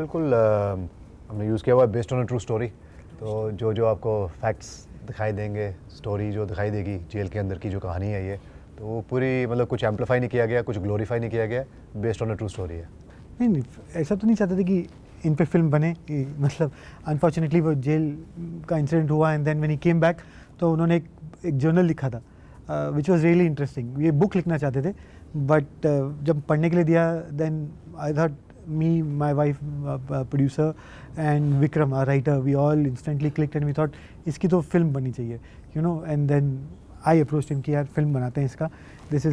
बिल्कुल हमने यूज़ किया हुआ है based on a true story. तो जो जो आपको फैक्ट्स दिखाई देंगे, स्टोरी जो दिखाई देगी जेल के अंदर की जो कहानी है ये, तो वो पूरी मतलब कुछ एम्पलीफाई नहीं किया गया, कुछ ग्लोरीफाई नहीं किया गया, based on a true story है। नहीं नहीं, ऐसा तो नहीं चाहते थे कि इन पे फिल्म बने कि मतलब अनफॉर्चुनेटली वो जेल का इंसिडेंट हुआ and then when he came back तो उन्होंने एक जर्नल लिखा था विच वाज रियली इंटरेस्टिंग। ये बुक लिखना चाहते थे बट जब पढ़ने के लिए दिया then I thought me, my wife, producer and Vikram, our writer, we all instantly clicked and we thought इसकी तो फिल्म बननी चाहिए, you know, and then I approached him कि यार फिल्म बनाते हैं इसका, this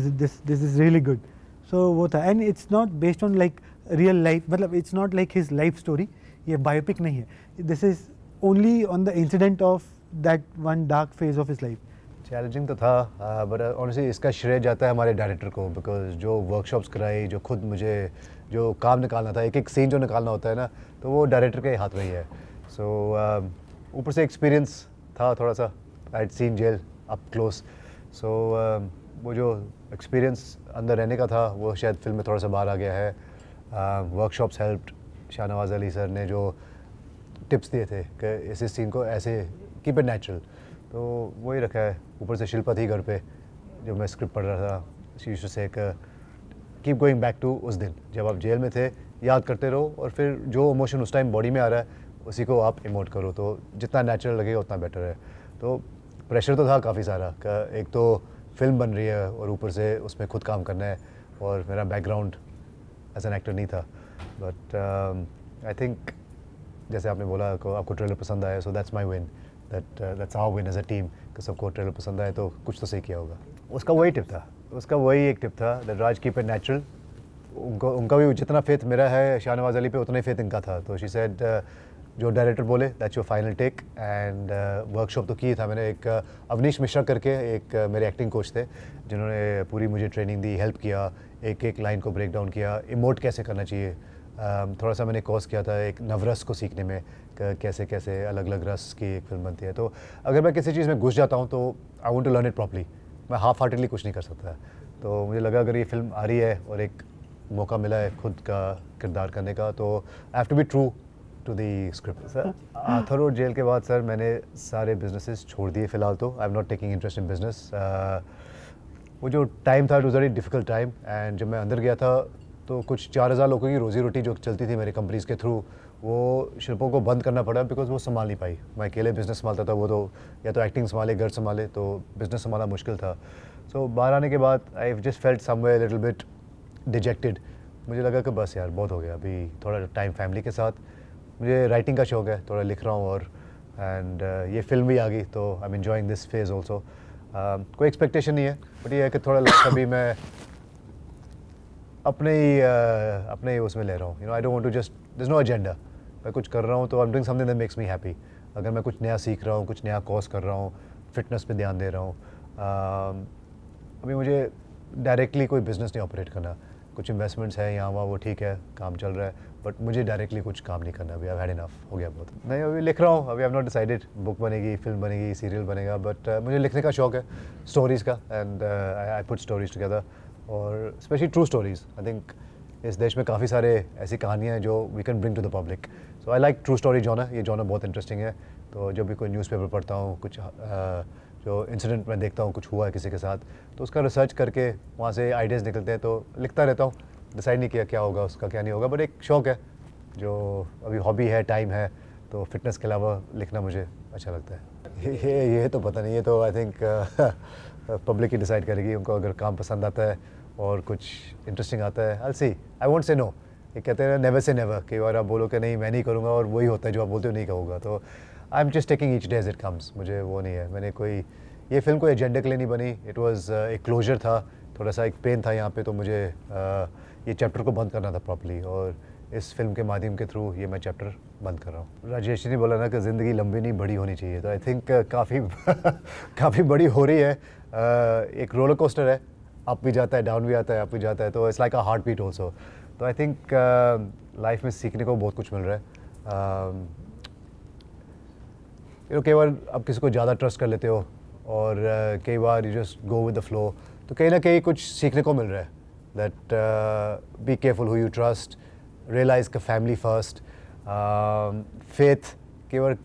is really good. So वो था and it's not based on like real life, मतलब it's not like his life story, ये biopic नहीं है, this is only on the incident of that one dark phase of his life. Challenging तो था but honestly इसका श्रेय जाता है हमारे डायरेक्टर को, बिकॉज जो वर्कशॉप्स कराई, जो खुद मुझे जो काम निकालना था, एक एक सीन जो निकालना होता है ना, तो वो डायरेक्टर के हाथ में ही है। सो ऊपर से एक्सपीरियंस था थोड़ा सा, I had seen jail up close, so वो जो एक्सपीरियंस अंदर रहने का था वो शायद फिल्म में थोड़ा सा बाहर आ गया है। Workshops helped, Shahnawaz Ali sir ने जो टिप्स दिए थे कि इस सीन को ऐसे कीप इट नेचुरल, तो वही रखा है। ऊपर से शिल्पा थी घर पे, जो मैं स्क्रिप्ट पढ़ रहा था, शी से एक कीप गोइंग बैक टू उस दिन जब आप जेल में थे, याद करते रहो और फिर जो इमोशन उस टाइम बॉडी में आ रहा है उसी को आप इमोट करो, तो जितना नेचुरल लगेगा उतना बेटर है। तो प्रेशर तो था काफ़ी सारा, एक तो फिल्म बन रही है और ऊपर से उसमें खुद काम करना है, और मेरा बैकग्राउंड एज एन एक्टर नहीं था। बट आई थिंक जैसे आपने बोला आपको ट्रेलर पसंद आया, so that's my win, that's our win as a team, कि सबको ट्रेलर पसंद आए तो कुछ तो सही किया होगा। उसका वही टिप था, उसका वही एक टिप था, that Raj keep it natural. उनका भी जितना फेथ मेरा है शाहनवाज अली पे, उतना ही फेथ इनका था। तो शी सेड जो डायरेक्टर बोले that's your final take, and workshop तो की था मैंने। एक अवनीश मिश्रा करके एक मेरे एक्टिंग कोच थे, जिन्होंने पूरी मुझे ट्रेनिंग दी, हेल्प किया, एक एक लाइन को ब्रेक डाउन किया, इमोट कैसे करना चाहिए। थोड़ा सा मैंने कोर्स किया था एक नवरस को सीखने में, कैसे कैसे अलग अलग रस की एक फिल्म बनती है। तो अगर मैं किसी चीज़ में घुस जाता हूँ तो I want to learn it properly, मैं हाफ हार्टेडली कुछ नहीं कर सकता। तो मुझे लगा अगर ये फिल्म आ रही है और एक मौका मिला है खुद का किरदार करने का, तो I have to be true to the script. Sir Arthur Road jail के बाद सर मैंने सारे बिजनेसेस छोड़ दिए फ़िलहाल, तो I am not taking interest in business. वो जो टाइम था it was very difficult time, and जब मैं अंदर गया था तो कुछ 4000 लोगों की रोज़ी रोटी जो चलती थी मेरी कंपनीज़ के थ्रू, वो शिल्पों को बंद करना पड़ा बिकॉज वो संभाल नहीं पाई। मैं अकेले बिज़नेस संभालता था, वो तो या तो एक्टिंग संभाले, घर संभाले, तो बिज़नेस संभालना मुश्किल था। सो बाहर आने के बाद I just felt somewhere little bit dejected. मुझे लगा कि बस यार बहुत हो गया, अभी थोड़ा टाइम फैमिली के साथ। मुझे राइटिंग का शौक है, थोड़ा लिख रहा हूँ, और एंड ये फिल्म भी आ गई तो I am enjoying this phase also. कोई एक्सपेक्टेशन नहीं है, बट ये है कि थोड़ा अभी मैं अपने ही उसमें ले रहा हूँ। You know I don't want to just, there is no agenda. मैं कुछ कर रहा हूँ तो I am doing something that makes me happy. अगर मैं कुछ नया सीख रहा हूँ, कुछ नया कोर्स कर रहा हूँ, फिटनेस पे ध्यान दे रहा हूँ, अभी मुझे डायरेक्टली कोई बिज़नेस नहीं ऑपरेट करना। कुछ इन्वेस्टमेंट्स है यहाँ वहाँ, वो ठीक है, काम चल रहा है, बट मुझे डायरेक्टली कुछ काम नहीं करना। अभी आई हैड इनफ, हो गया बहुत। नहीं अभी लिख रहा हूँ, अभी I have not decided book बनेगी, फिल्म बनेगी, सीरियल बनेगा, बट मुझे लिखने का शौक है स्टोरीज़ का, and I put stories together, और specially true stories. I think इस देश में काफ़ी सारे ऐसी कहानियाँ हैं जो we can bring to the public. So I like true story genre, ये जॉनर बहुत इंटरेस्टिंग है। तो जब भी कोई न्यूज़पेपर पढ़ता हूँ, कुछ जो इंसिडेंट मैं देखता हूँ कुछ हुआ है किसी के साथ, तो उसका रिसर्च करके वहाँ से आइडियाज़ निकलते हैं, तो लिखता रहता हूँ। डिसाइड नहीं किया क्या होगा उसका, क्या नहीं होगा, बट एक शौक़ है जो अभी हॉबी है, टाइम है, तो फिटनेस के अलावा लिखना मुझे अच्छा लगता है। ये तो पता नहीं, ये तो I think public he decide करेगी। उनको अगर काम पसंद आता है और कुछ इंटरेस्टिंग आता है, आई सी, आई वोंट से नो। ये कहते हैं नेवर से नेवर, कई बार आप बोलो कि नहीं मैं नहीं करूँगा और वही होता है जो आप बोलते हो नहीं कहूँगा। तो I am just taking each day as it comes. मुझे वो नहीं है, मैंने कोई, ये फिल्म कोई एजेंडे के लिए नहीं बनी, इट वाज एक क्लोजर था, थोड़ा सा एक पेन था यहाँ पे, तो मुझे ये चैप्टर को बंद करना था प्रॉपर्ली, और इस फिल्म के माध्यम के थ्रू ये मैं चैप्टर बंद कर रहा हूँ। राजेश जी ने बोला ना कि ज़िंदगी लंबी नहीं बड़ी होनी चाहिए, तो आई थिंक काफ़ी काफ़ी बड़ी हो रही है। एक रोलर कोस्टर है, अप भी जाता है, डाउन भी आता है, अप भी जाता है, तो it's like a heart beat also. तो आई थिंक लाइफ में सीखने को बहुत कुछ मिल रहा है। कई बार आप किसी को ज़्यादा ट्रस्ट कर लेते हो, और कई बार you just go with the flow, तो कहीं ना कहीं कुछ सीखने को मिल रहा है। That be careful who you trust, realize का फैमिली फर्स्ट, फेथ केवल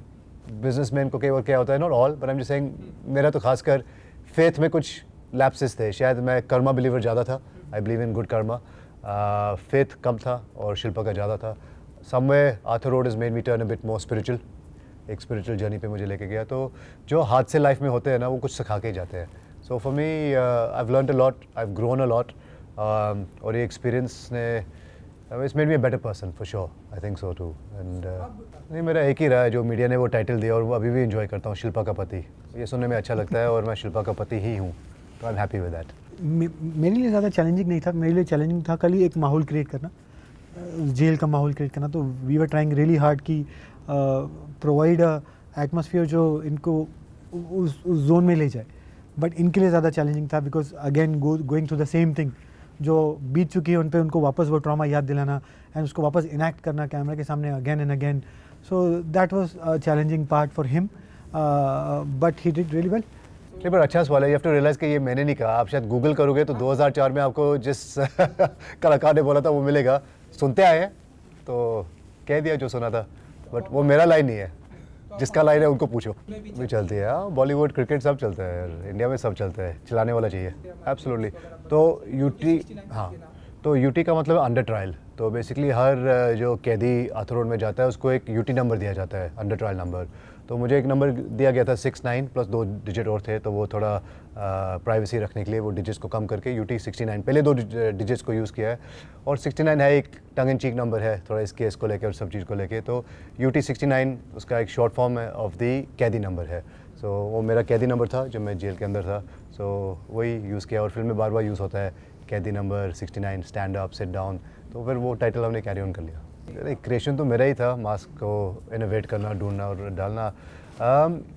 बिजनेसमैन को केवल क्या होता है, not all but I am just saying, मेरा तो खासकर फेथ में कुछ लैप्सेस थे। शायद मैं कर्मा बिलीवर ज़्यादा था, I believe in good karma. Faith कम था और शिल्पा का ज़्यादा था। Somewhere Arthur Road is made me turn a bit more spiritual, एक स्पिरिचुअल जर्नी पे मुझे लेके गया। तो जो हादसे लाइफ में होते हैं ना, वो कुछ सिखा के ही जाते हैं। So for me I have learned a lot, I have grown a lot, और ये एक्सपीरियंस ने it's made me a better person for sure, I think so too. And नहीं, मेरा एक ही रहा है जो मीडिया ने वो टाइटल दिया, और वो अभी भी इंजॉय करता हूँ, शिल्पा का पति। ये सुनने में अच्छा लगता है और मैं शिल्पा का पति ही हूँ, तो I am happy with that. मेरे लिए ज़्यादा चैलेंजिंग नहीं था, मेरे लिए चैलेंजिंग था कल ही एक माहौल क्रिएट करना, जेल का माहौल क्रिएट करना। तो we were trying really hard कि प्रोवाइड अ एटमॉस्फेयर जो इनको उस जोन में ले जाए। बट इनके लिए ज़्यादा चैलेंजिंग था because again going through the same thing जो बीत चुकी है उन पे, उनको वापस वो ट्रॉमा याद दिलाना एंड उसको वापस इनैक्ट करना कैमरा के सामने again and again. So that was a challenging part for him, but he did really well. नहीं, पर अच्छा सवाल है। यू हैव टू रियलाइज कि ये मैंने नहीं कहा, आप शायद गूगल करोगे तो 2004 में आपको जिस कलाकार ने बोला था वो मिलेगा। सुनते आए हैं तो कह दिया जो सुना था, बट वो मेरा लाइन नहीं है, जिसका लाइन है उनको पूछो। भी चलती है, हाँ, बॉलीवुड क्रिकेट सब चलता है यार, इंडिया में सब चलता है, चलाने वाला चाहिए, एब्सोल्युटली। तो यूटी, हाँ, तो यूटी का मतलब अंडर ट्रायल। तो बेसिकली हर जो कैदी आर्थर रोड में जाता है उसको एक यूटी नंबर दिया जाता है, अंडर ट्रायल नंबर। तो मुझे एक नंबर दिया गया था 69 प्लस 2 डिजिट और थे, तो वो थोड़ा प्राइवेसी रखने के लिए वो डिजिट्स को कम करके यूटी 69, पहले 2 डिजिट्स को यूज़ किया है। और 69 है एक टंग इन चीक नंबर है थोड़ा इस केस को लेकर और सब चीज़ को लेके। तो यूटी 69 उसका एक शॉर्ट फॉर्म है ऑफ द कैदी नंबर है। सो वो मेरा कैदी नंबर था जब मैं जेल के अंदर था, सो वही यूज़ किया। और फिल्म में बार बार यूज़ होता है कैदी number 69, stand up, sit down, तो फिर वो टाइटल हमने कैरी ऑन कर लिया। क्रिएशन तो मेरा ही था, मास्क को इनोवेट करना, ढूंढना और डालना।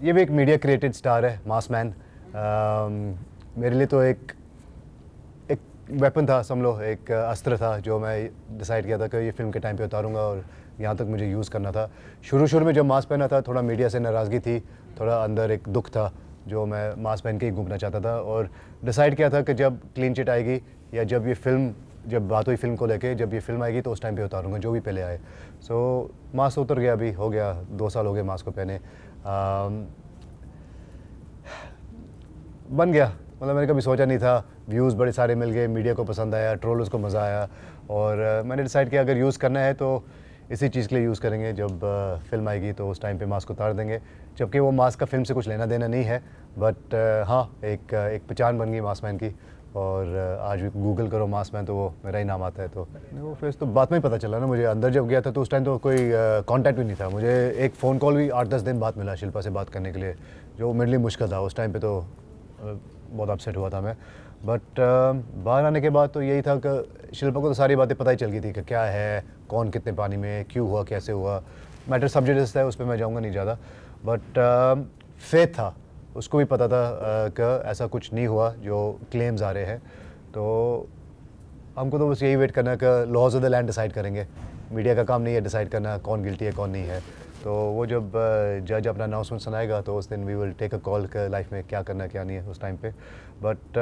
ये भी एक मीडिया क्रिएटेड स्टार है, मास मैन। मेरे लिए तो एक वेपन था, समझ लो एक अस्त्र था जो मैं डिसाइड किया था कि ये फिल्म के टाइम पे उतारूंगा और यहाँ तक मुझे यूज़ करना था। शुरू में जब मास्क पहना था थोड़ा मीडिया से नाराज़गी थी, थोड़ा अंदर एक दुख था जो मैं मास्क पहन के ही घूमना चाहता था। और डिसाइड किया था कि जब क्लीन चिट आएगी या जब ये फिल्म, जब बात हुई फिल्म को लेके, जब ये फिल्म आएगी तो उस टाइम पे उतारूंगा जो भी पहले आए। सो मास्क उतर गया, अभी हो गया 2 साल हो गए मास्क को पहने। बन गया, मतलब मैंने कभी सोचा नहीं था। व्यूज़ बड़े सारे मिल गए, मीडिया को पसंद आया, ट्रोलर्स को मज़ा आया, और मैंने डिसाइड किया अगर यूज़ करना है तो इसी चीज़ के लिए यूज़ करेंगे। जब फिल्म आएगी तो उस टाइम पे मास्क उतार देंगे, जबकि वो मास्क का फिल्म से कुछ लेना देना नहीं है। बट हाँ, एक पहचान बन गई मास्क मैन की, और आज भी गूगल करो मास्क मैन तो वो मेरा ही नाम आता है। तो वो फेस तो बाद में ही पता चला ना मुझे, अंदर जब गया था तो उस टाइम तो कोई कांटेक्ट भी नहीं था। मुझे एक फ़ोन कॉल भी 8-10 दिन बाद मिला शिल्पा से बात करने के लिए, जो मेरे लिए मुश्किल था उस टाइम पे। तो बहुत अपसेट हुआ था मैं। बट बाहर आने के बाद तो यही था कि शिल्पा को तो सारी बातें पता ही चल गई थी कि क्या है, कौन कितने पानी में, क्यों हुआ, कैसे हुआ। मैटर सब्जेक्ट है, उस पर मैं जाऊँगा नहीं ज़्यादा। बट फेथ था, उसको भी पता था कि ऐसा कुछ नहीं हुआ जो क्लेम्स आ रहे हैं। तो हमको तो बस यही वेट करना है कि laws of the land decide करेंगे। मीडिया का काम नहीं है डिसाइड करना कौन गिल्टी है कौन नहीं है। तो वो जब जज अपना अनाउंसमेंट सुनाएगा तो उस दिन we will take a call कि लाइफ में क्या करना क्या नहीं है उस टाइम पे। बट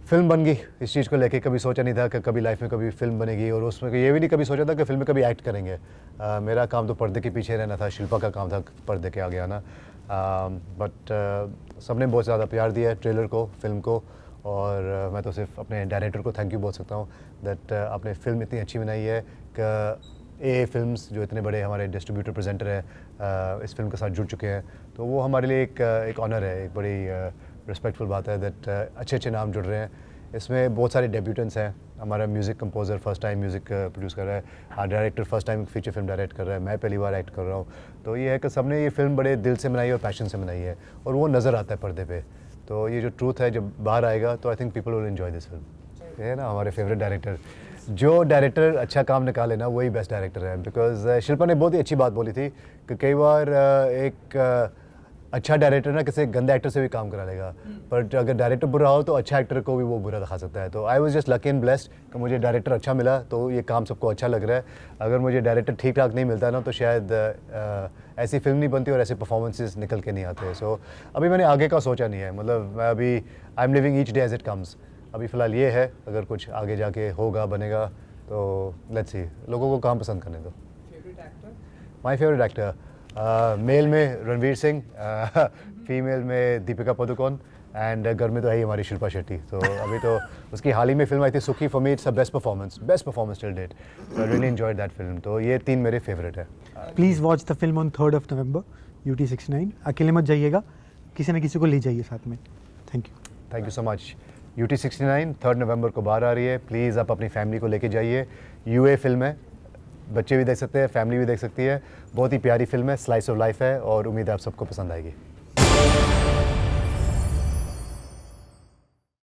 फिल्म बन गई, इस चीज़ को लेके कभी सोचा नहीं था कि कभी लाइफ में कभी फिल्म बनेगी, और उसमें ये भी नहीं कभी सोचा था कि फिल्म में कभी एक्ट करेंगे। मेरा काम तो पर्दे के पीछे रहना था, शिल्पा का काम था पर्दे के आगे आना। बट सबने बहुत ज़्यादा प्यार दिया है ट्रेलर को, फिल्म को, और मैं तो सिर्फ अपने डायरेक्टर को थैंक यू बोल सकता हूँ दैट आपने फिल्म इतनी अच्छी बनाई है कि ए फिल्म्स जो इतने बड़े हमारे डिस्ट्रीब्यूटर प्रेजेंटर हैं इस फिल्म के साथ जुड़ चुके हैं। तो वो हमारे लिए एक ऑनर है, एक बड़ी रिस्पेक्टफुल बात है दैट अच्छे नाम जुड़ रहे हैं। इसमें बहुत सारे डेब्यूटेंट्स हैं। हमारा music composer first time music produce कर रहा है, director first time feature film direct कर रहा है, मैं पहली बार एक्ट कर रहा हूँ। तो ये है कि सबने ये फिल्म बड़े दिल से बनाई है और पैशन से बनाई है, और वो नज़र आता है पर्दे पे। तो ये जो ट्रूथ है जब बाहर आएगा तो I think people will enjoy this film. ये है ना हमारे फेवरेट डायरेक्टर, जो डायरेक्टर अच्छा काम निकाले ना वही बेस्ट डायरेक्टर है। बिकॉज शिल्पा ने बहुत ही अच्छी बात बोली थी कि कई बार एक अच्छा डायरेक्टर ना किसी गंदे एक्टर से भी काम करा लेगा, पर अगर डायरेक्टर बुरा हो तो अच्छा एक्टर को भी वो बुरा दिखा सकता है। तो I was just lucky and blessed कि मुझे डायरेक्टर अच्छा मिला, तो ये काम सबको अच्छा लग रहा है। अगर मुझे डायरेक्टर ठीक ठाक नहीं मिलता ना तो शायद ऐसी फिल्म नहीं बनती और ऐसे परफॉर्मेंसेस निकल के नहीं आते। सो अभी मैंने आगे का सोचा नहीं है, मतलब मैं अभी I am living each day as it comes. अभी फ़िलहाल ये है, अगर कुछ आगे जाके होगा बनेगा तो लेट्स सी, लोगों को काम पसंद करने दो। माय फेवरेट एक्टर मेल में रणवीर सिंह, फीमेल में दीपिका पादुकोण, एंड घर में तो है ही हमारी शिल्पा शेट्टी। तो अभी तो उसकी हाल ही में फिल्म आई थी Sukhee, for me it's a best performance till date. So I really enjoyed that film. तो ये 3 मेरे फेवरेट है। Please watch the film on 3rd of November, UT69। अकेले मत जाइएगा, किसी न किसी को ले जाइए साथ में। Thank you so much. UT69 3 नवंबर को बाहर आ रही है। प्लीज़ आप अपनी फैमिली को लेके जाइए। UA फिल्म है, बच्चे भी देख सकते हैं, फैमिली भी देख सकती है। बहुत ही प्यारी फिल्म है, स्लाइस ऑफ लाइफ है और उम्मीद है आप सबको पसंद आएगी।